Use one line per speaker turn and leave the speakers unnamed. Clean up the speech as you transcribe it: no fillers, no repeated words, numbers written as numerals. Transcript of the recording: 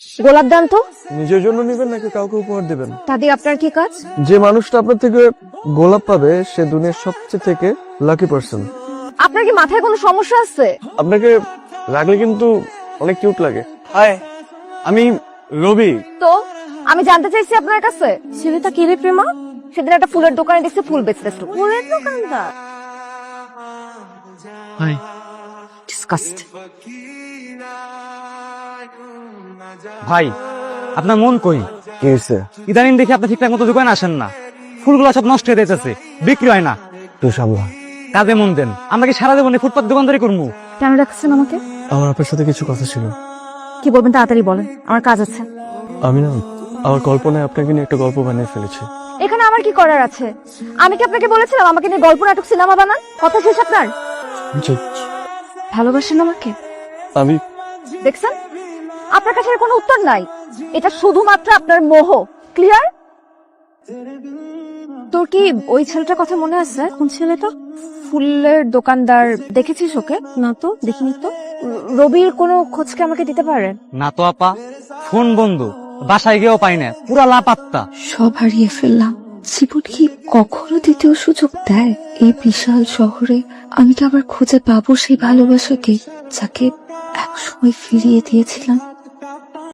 গোলাপ দান তো।
নিজের জন্য নেবেন নাকি কাউকে উপহার দেবেন?
তা দিয়ে আপনার কি কাজ?
যে মানুষটা আপনার থেকে গোলাপ পাবে সে দুনিয়ার সবচেয়ে থেকে লাকি পার্সন।
আপনার কি মাথায় কোনো সমস্যা আছে?
আপনাকে লাগলে কিন্তু অনেক কিউট লাগে। হাই, আমি রবি।
তো আমি জানতে চাইছি আপনার কাছে ছেলেটা কে রে প্রেমা? সেদিন একটা ফুলের দোকানে দেখছি ফুল বেচতেছিল। ফুলের দোকানদার?
হাই।
ডিসকাস্ট।
ভাই আপনার মন কই?
কি হয়েছে?
ইদানিং দেখি আপনি ঠিকঠাক মতো দোকানে আসেন না, ফুলগুলো সব নষ্ট হয়ে যাচ্ছে, বিক্রি হয় না।
তুই সামলা।
কাজে মন দেন। আমরা কি সারা জীবনে ফুটপাত দোকানদারি করবো?
কেন রাখছেন আমাকে?
আমার আপনার সাথে কিছু কথা ছিল।
কি বলবেন তাড়াতাড়ি বলেন, আমার কাজ আছে।
আমি না আমার কল্পনায় আপনাকে নিয়ে একটা গল্প বানিয়ে ফেলেছি।
এখানে আমার কি করার আছে? আমি কি আপনাকে বলেছিলাম আমাকে নিয়ে গল্প নাটক সিনেমা বানান? কথা শেষ আপনার?
জি।
ভালোবাসেন আমাকে?
আমি
দেখছেন, আপনার কাছে কোনো উত্তর নাই। এটা শুধুমাত্র আপনার মোহ। ক্লিয়ার? তোর কি ওই ছেলেটার কথা মনে আছে? কোন ছেলেটা? ফুলের দোকানদার। দেখেছিস ওকে? না তো, দেখিনি তো। রবির কোনো খোঁজকে আমাকে দিতে পারেন?
না তো আপা, ফোন বন্ধ, বাসায় গিয়েও পাই না, পুরা লাপাত্তা।
সব হারিয়ে ফেললাম। জীবন কি কখনো দ্বিতীয় সুযোগ দেয়? এই বিশাল শহরে আমি কি আবার খুঁজে পাবো সেই ভালোবাসাকে যাকে একসময় ফিরিয়ে দিয়েছিলাম?